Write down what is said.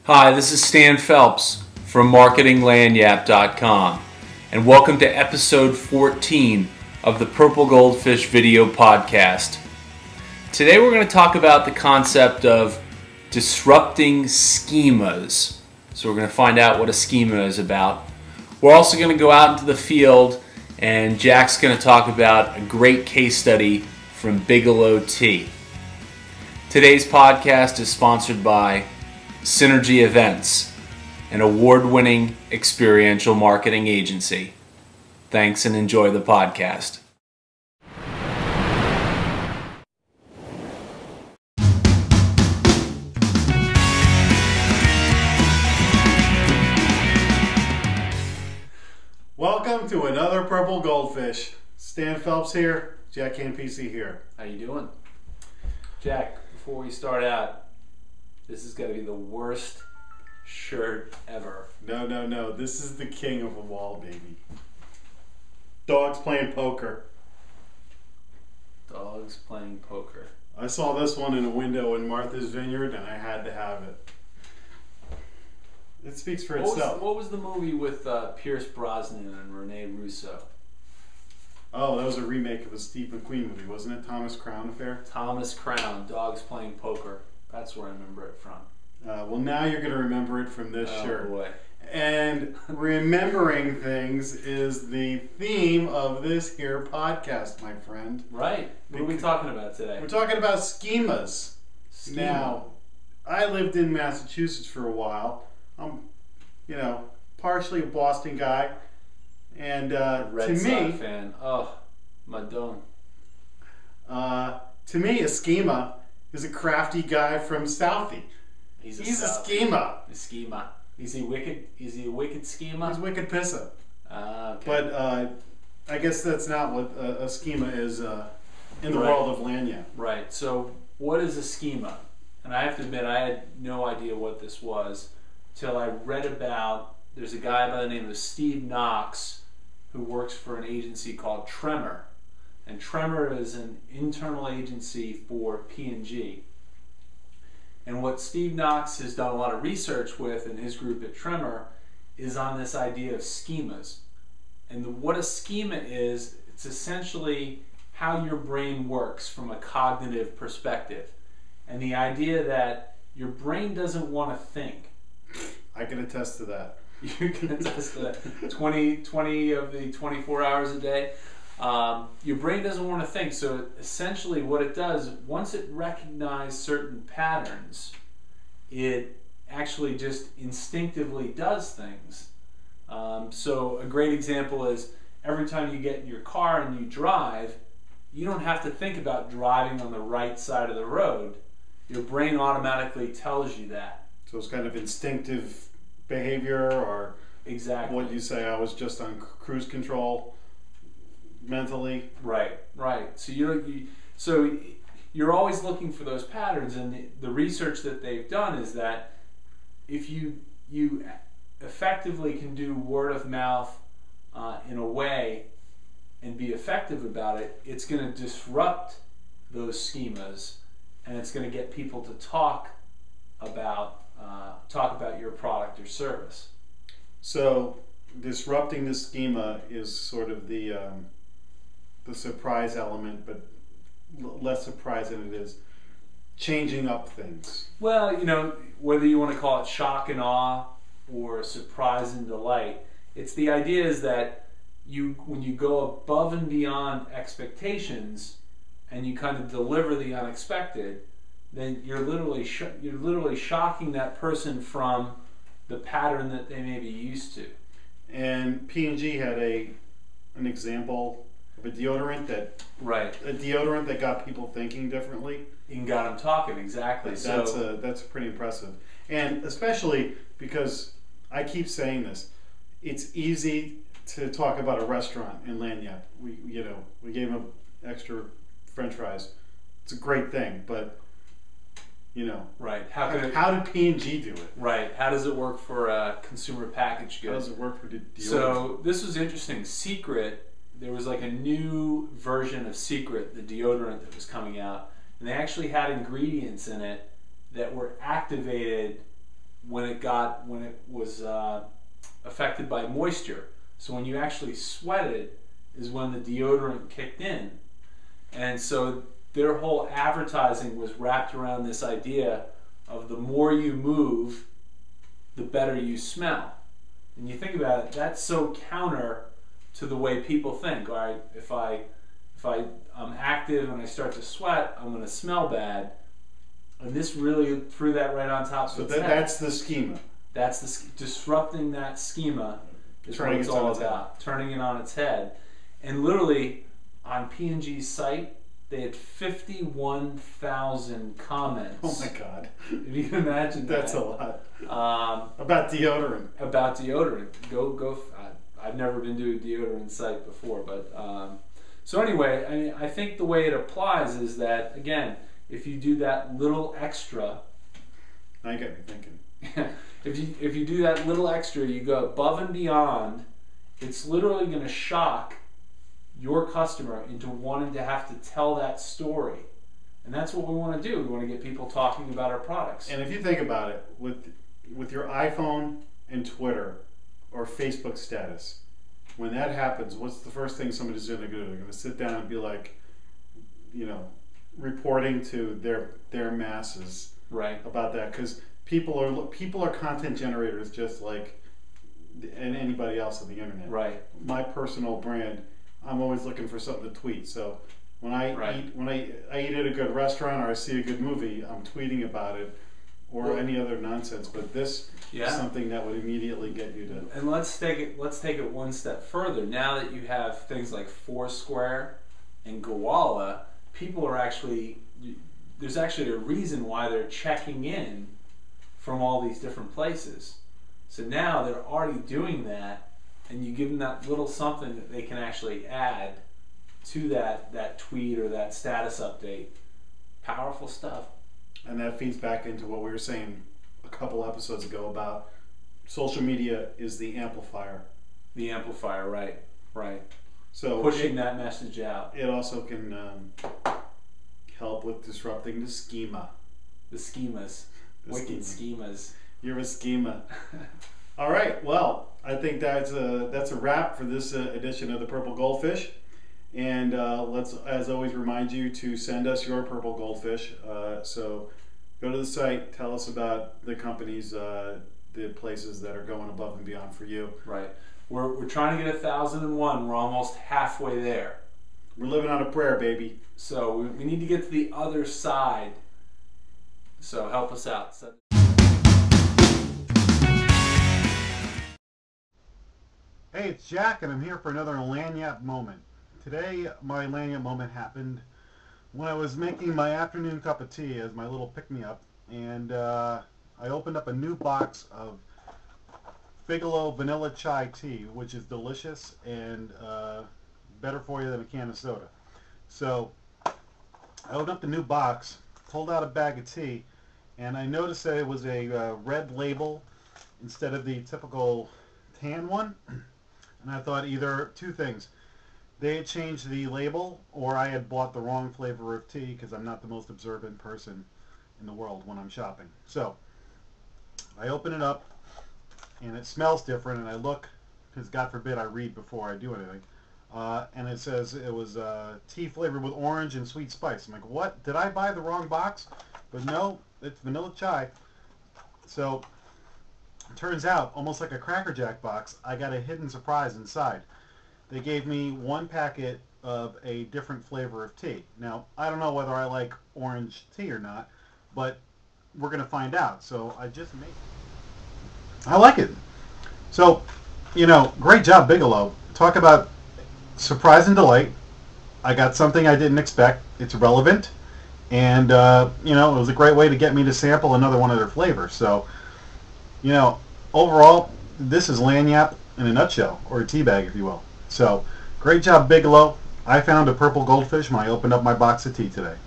Hi, this is Stan Phelps from MarketingLanyap.com, and welcome to episode 14 of the Purple Goldfish video podcast. Today we're going to talk about the concept of disrupting schemas. So we're going to find out what a schema is about. We're also going to go out into the field, and Jack's going to talk about a great case study from Bigelow tea. Today's podcast is sponsored by Synergy Events, an award-winning experiential marketing agency. Thanks and enjoy the podcast. Welcome to another Purple Goldfish. Stan Phelps here, Jack PC here. How you doing? Jack, before we start out, this is going to be the worst shirt ever. No. This is the king of the wall, baby. Dogs playing poker. Dogs playing poker. I saw this one in a window in Martha's Vineyard and I had to have it. It speaks for itself. What was the movie with Pierce Brosnan and Rene Russo? Oh, that was a remake of a Steve McQueen movie, wasn't it? Thomas Crown Affair? Thomas Crown, Dogs Playing Poker. That's where I remember it from. Well, now you're going to remember it from this shirt. Boy. And remembering things is the theme of this here podcast, my friend. Right. What are we talking about today? We're talking about schemas. Now, I lived in Massachusetts for a while. I'm, partially a Boston guy. And Red Sox fan. Oh, Madone. To me, a schema is a crafty guy from Southie. He's a schema. A schema. Is he wicked? Is he a wicked schema? He's wicked pissa. Okay. But I guess that's not what a schema is in the world of Lanyap. Right. So what is a schema? And I have to admit, I had no idea what this was till I read about. There's a guy by the name of Steve Knox who works for an agency called Tremor. And Tremor is an internal agency for P&G. And what Steve Knox has done a lot of research with in his group at Tremor is on this idea of schemas. And what a schema is, it's essentially how your brain works from a cognitive perspective. And the idea that your brain doesn't want to think. I can attest to that. You can attest to that. 20 of the 24 hours a day. Your brain doesn't want to think, so essentially what it does, once it recognizes certain patterns, it actually just instinctively does things. So a great example is every time you get in your car and you drive, you don't have to think about driving on the right side of the road. Your brain automatically tells you that. So it's kind of instinctive behavior, or exactly what you say, I was just on cruise control mentally. Right. So you're always looking for those patterns, and the research that they've done is that if you effectively can do word of mouth in a way and be effective about it, it's going to disrupt those schemas, and it's going to get people to talk about your product or service. So disrupting the schema is sort of the surprise element, but less surprise than it is changing up things. Well, whether you want to call it shock and awe or surprise and delight, it's the idea is that when you go above and beyond expectations and you kind of deliver the unexpected, then you're literally shocking that person from the pattern that they may be used to. And P&G had an example of a deodorant that got people thinking differently. And got them talking, exactly. That's pretty impressive. And especially because I keep saying this, it's easy to talk about a restaurant in Lanyap. We gave them extra French fries. It's a great thing, but right. How did P&G do it? Right. How does it work for a consumer packaged good? How does it work for the deodorant? So this was interesting. Secret, there was like a new version of Secret, the deodorant that was coming out, and they actually had ingredients in it that were activated when it was affected by moisture. So when you actually sweated is when the deodorant kicked in. And so their whole advertising was wrapped around this idea of the more you move, the better you smell. And you think about it, that's so counter to the way people think. All right, if I'm active and I start to sweat, I'm going to smell bad. And this really threw that right on top. So that's the schema. That's disrupting that schema is what it's all about. Turning it on its head. And literally, on P&G's site, they had 51,000 comments. Oh my God! If you can imagine that. That's a lot. About deodorant. About deodorant. Go. I've never been to a deodorant site before, but so anyway, I mean, I think the way it applies is that, again, if you do that little extra. Now you got me thinking. If you do that little extra, you go above and beyond. It's literally going to shock your customer into wanting to have to tell that story. And that's what we want to do. We want to get people talking about our products. And if you think about it, with your iPhone and Twitter or Facebook status, when that happens, what's the first thing somebody's going to do? They're going to sit down and be like, reporting to their masses about that, because people are content generators just like anybody else on the internet. Right. My personal brand, I'm always looking for something to tweet. So when I eat at a good restaurant or I see a good movie, I'm tweeting about it, or any other nonsense. But this is something that would immediately get you to. And let's take it one step further. Now that you have things like Foursquare and Gowalla, people are there's actually a reason why they're checking in from all these different places. So now they're already doing that, and you give them that little something that they can actually add to that tweet or that status update. Powerful stuff. And that feeds back into what we were saying a couple episodes ago about social media is the amplifier. The amplifier, right. So pushing that message out. It also can help with disrupting the schema. The schemas. Wicked schemas. You're a schema. All right. Well, I think that's a wrap for this edition of the Purple Goldfish. And let's, as always, remind you to send us your purple goldfish. So go to the site, tell us about the companies, the places that are going above and beyond for you. Right. We're trying to get 1,001. We're almost halfway there. We're living on a prayer, baby. So we need to get to the other side. So help us out. Hey, it's Jack, and I'm here for another Lanie Moment. Today, my Lanie Moment happened when I was making my afternoon cup of tea as my little pick-me-up, and I opened up a new box of Bigelow vanilla chai tea, which is delicious and better for you than a can of soda. So I opened up the new box, pulled out a bag of tea, and I noticed that it was a red label instead of the typical tan one. And I thought either two things. They had changed the label, or I had bought the wrong flavor of tea, because I'm not the most observant person in the world when I'm shopping. So I open it up, and it smells different, and I look, because God forbid I read before I do anything, and it says it was tea flavored with orange and sweet spice. I'm like, what? Did I buy the wrong box? But no, it's vanilla chai. So it turns out, almost like a Cracker Jack box, I got a hidden surprise inside. They gave me one packet of a different flavor of tea. Now, I don't know whether I like orange tea or not, but we're going to find out. So I just made it. I like it. So, great job, Bigelow. Talk about surprise and delight. I got something I didn't expect. It's relevant. And, it was a great way to get me to sample another one of their flavors. So, overall, this is Lanie in a nutshell, or a tea bag, if you will. So, great job, Bigelow. I found a purple goldfish when I opened up my box of tea today.